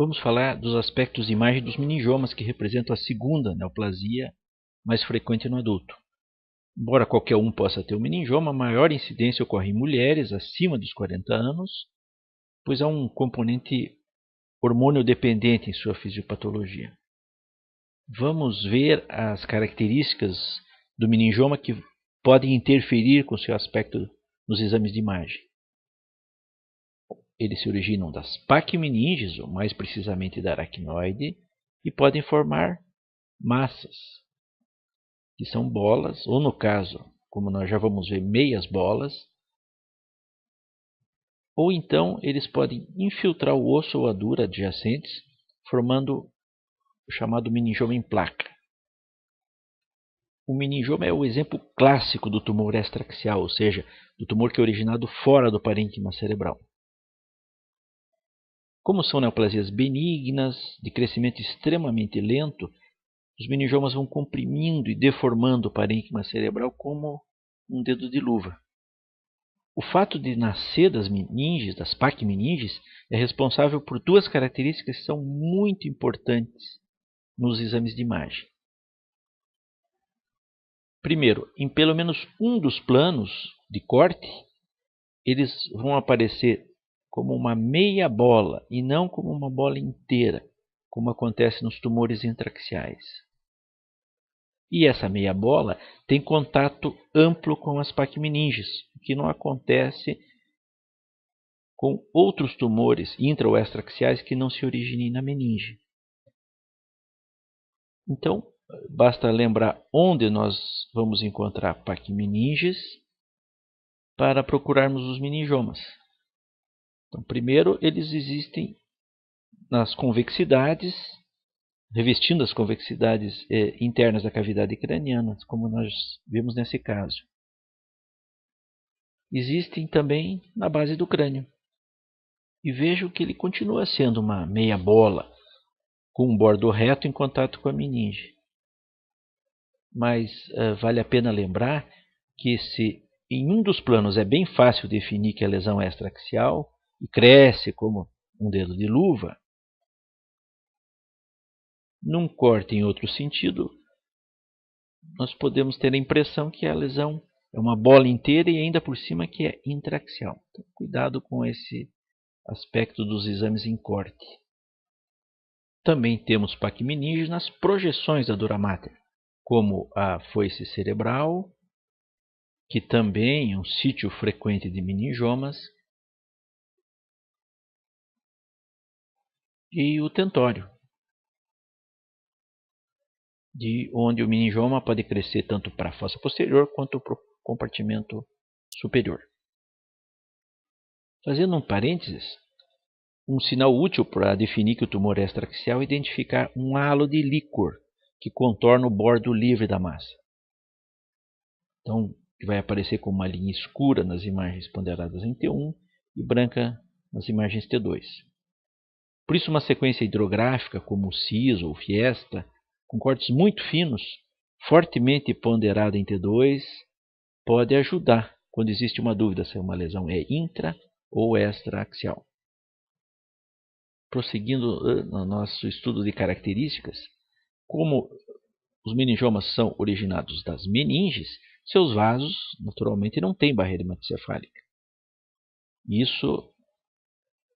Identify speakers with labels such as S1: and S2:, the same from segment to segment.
S1: vamos falar dos aspectos de imagem dos meningiomas, que representam a segunda neoplasia mais frequente no adulto. Embora qualquer um possa ter um meningioma, a maior incidência ocorre em mulheres acima dos 40 anos, pois há um componente hormônio dependente em sua fisiopatologia. Vamos ver as características do meningioma que podem interferir com seu aspecto nos exames de imagem. Eles se originam das pacmeninges, ou mais precisamente da aracnoide, e podem formar massas, que são bolas, ou no caso, como nós já vamos ver, meias bolas, ou então eles podem infiltrar o osso ou a dura adjacentes, formando o chamado meningioma em placa. O meningioma é o exemplo clássico do tumor extraaxial, ou seja, do tumor que é originado fora do parênquima cerebral. Como são neoplasias benignas, de crescimento extremamente lento, os meningiomas vão comprimindo e deformando o parênquima cerebral como um dedo de luva. O fato de nascer das meninges, das pacmeninges, é responsável por duas características que são muito importantes nos exames de imagem. Primeiro, em pelo menos um dos planos de corte, eles vão aparecer como uma meia bola e não como uma bola inteira, como acontece nos tumores intraaxiais. E essa meia bola tem contato amplo com as pacmeninges, o que não acontece com outros tumores intra- ou extraaxiais que não se originem na meninge. Então, basta lembrar onde nós vamos encontrar pacmeninges para procurarmos os meningiomas. Então, primeiro, eles existem nas convexidades, revestindo as convexidades internas da cavidade craniana, como nós vimos nesse caso. Existem também na base do crânio. E vejo que ele continua sendo uma meia bola, com um bordo reto em contato com a meninge. Mas vale a pena lembrar que se em um dos planos é bem fácil definir que a lesão é extraaxial e cresce como um dedo de luva, num corte em outro sentido, nós podemos ter a impressão que a lesão é uma bola inteira e ainda por cima que é intraaxial. Então, cuidado com esse aspecto dos exames em corte. Também temos pacmeninges nas projeções da dura mater, como a foice cerebral, que também é um sítio frequente de meningiomas, e o tentório, de onde o meningioma pode crescer tanto para a fossa posterior quanto para o compartimento superior. Fazendo um parênteses, um sinal útil para definir que o tumor é extraaxial é identificar um halo de líquor que contorna o bordo livre da massa. Então, vai aparecer com uma linha escura nas imagens ponderadas em T1 e branca nas imagens T2. Por isso, uma sequência hidrográfica como o CIS ou o Fiesta, com cortes muito finos, fortemente ponderada em T2, pode ajudar quando existe uma dúvida se uma lesão é intra ou extraaxial. Prosseguindo no nosso estudo de características, como os meningiomas são originados das meninges, seus vasos naturalmente não têm barreira hematocefálica. Isso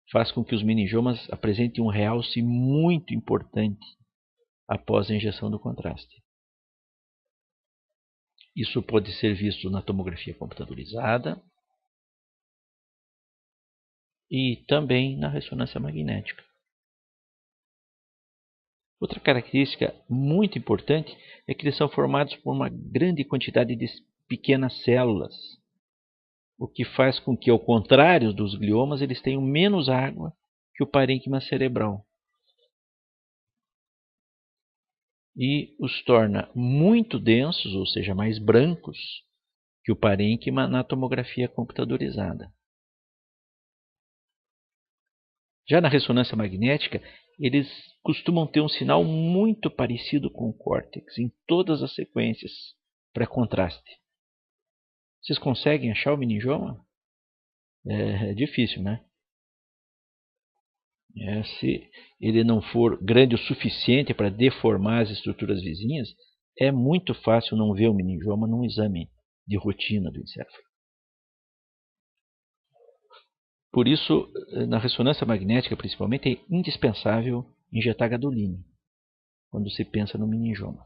S1: faz com que os meningiomas apresentem um realce muito importante após a injeção do contraste. Isso pode ser visto na tomografia computadorizada e também na ressonância magnética. Outra característica muito importante é que eles são formados por uma grande quantidade de pequenas células, o que faz com que, ao contrário dos gliomas, eles tenham menos água que o parênquima cerebral. E os torna muito densos, ou seja, mais brancos que o parênquima na tomografia computadorizada. Já na ressonância magnética, eles costumam ter um sinal muito parecido com o córtex em todas as sequências pré-contraste. Vocês conseguem achar o meningioma? É difícil, né? Se ele não for grande o suficiente para deformar as estruturas vizinhas, é muito fácil não ver o meningioma num exame de rotina do encéfalo. Por isso, na ressonância magnética, principalmente, é indispensável injetar gadolínio quando se pensa no meningioma.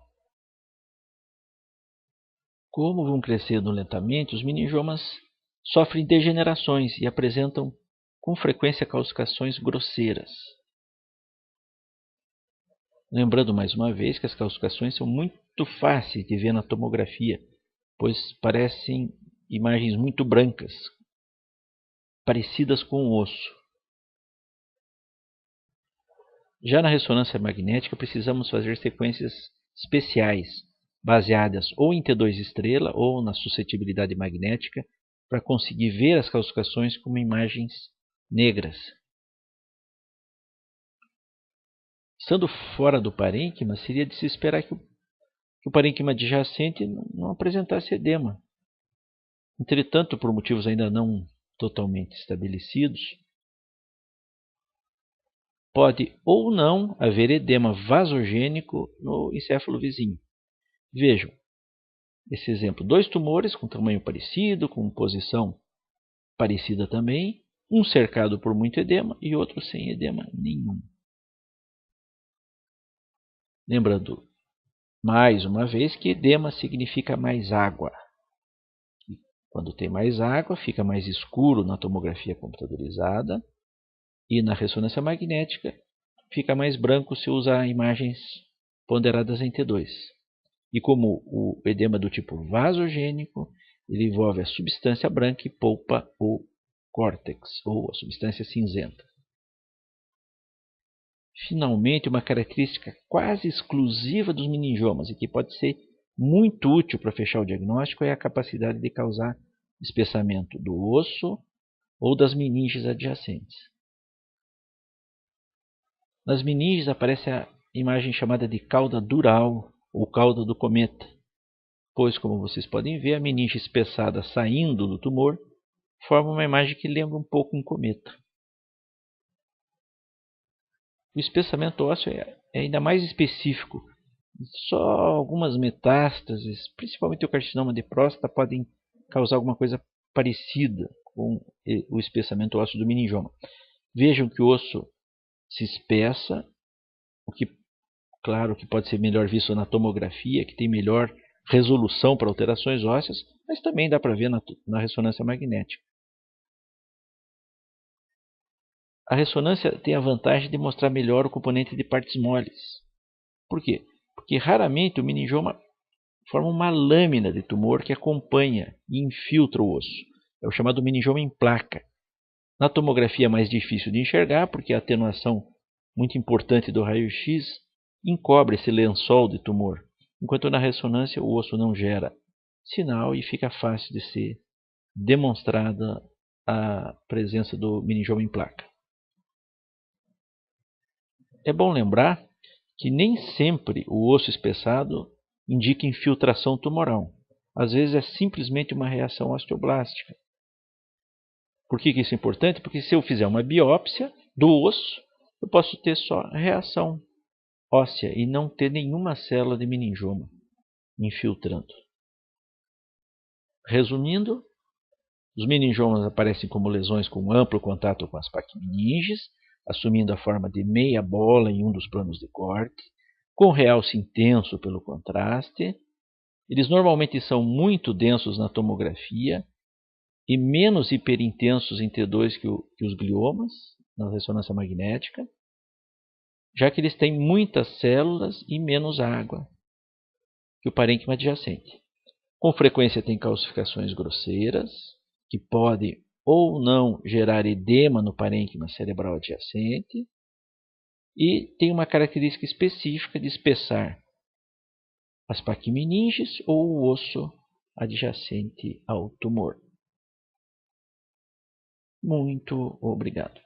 S1: Como vão crescendo lentamente, os meningiomas sofrem degenerações e apresentam com frequência calcificações grosseiras. Lembrando mais uma vez que as calcificações são muito fáceis de ver na tomografia, pois parecem imagens muito brancas, parecidas com o osso. Já na ressonância magnética, precisamos fazer sequências especiais, baseadas ou em T2 estrela ou na suscetibilidade magnética, para conseguir ver as calcificações como imagens negras. Estando fora do parênquima, seria de se esperar que o parênquima adjacente não apresentasse edema. Entretanto, por motivos ainda não totalmente estabelecidos, pode ou não haver edema vasogênico no encéfalo vizinho. Vejam, esse exemplo, 2 tumores com tamanho parecido, com posição parecida também, um cercado por muito edema e outro sem edema nenhum. Lembrando, mais uma vez, que edema significa mais água. Quando tem mais água, fica mais escuro na tomografia computadorizada e na ressonância magnética fica mais branco se usar imagens ponderadas em T2. E como o edema do tipo vasogênico, ele envolve a substância branca e polpa ou córtex, ou a substância cinzenta. Finalmente, uma característica quase exclusiva dos meningiomas e que pode ser muito útil para fechar o diagnóstico é a capacidade de causar espessamento do osso ou das meninges adjacentes. Nas meninges aparece a imagem chamada de cauda dural ou cauda do cometa, pois, como vocês podem ver, a meninge espessada saindo do tumor forma uma imagem que lembra um pouco um cometa. O espessamento ósseo é ainda mais específico. Só algumas metástases, principalmente o carcinoma de próstata, podem causar alguma coisa parecida com o espessamento ósseo do meningioma. Vejam que o osso se espessa, o que, claro, que pode ser melhor visto na tomografia, que tem melhor resolução para alterações ósseas, mas também dá para ver na ressonância magnética. A ressonância tem a vantagem de mostrar melhor o componente de partes moles. Por quê? Porque raramente o meningioma forma uma lâmina de tumor que acompanha e infiltra o osso. É o chamado meningioma em placa. Na tomografia é mais difícil de enxergar, porque a atenuação muito importante do raio-x encobre esse lençol de tumor, enquanto na ressonância o osso não gera sinal e fica fácil de ser demonstrada a presença do meningioma em placa. É bom lembrar que nem sempre o osso espessado indica infiltração tumoral. Às vezes é simplesmente uma reação osteoblástica. Por que isso é importante? Porque se eu fizer uma biópsia do osso, eu posso ter só reação óssea e não ter nenhuma célula de meningioma infiltrando. Resumindo, os meningiomas aparecem como lesões com amplo contato com as paquimeninges, assumindo a forma de meia bola em um dos planos de corte, com realce intenso pelo contraste. Eles normalmente são muito densos na tomografia e menos hiperintensos em T2 que os gliomas, na ressonância magnética, já que eles têm muitas células e menos água que o parênquima adjacente. Com frequência tem calcificações grosseiras, que podem ou não gerar edema no parênquima cerebral adjacente, e tem uma característica específica de espessar as paquimeninges ou o osso adjacente ao tumor. Muito obrigado.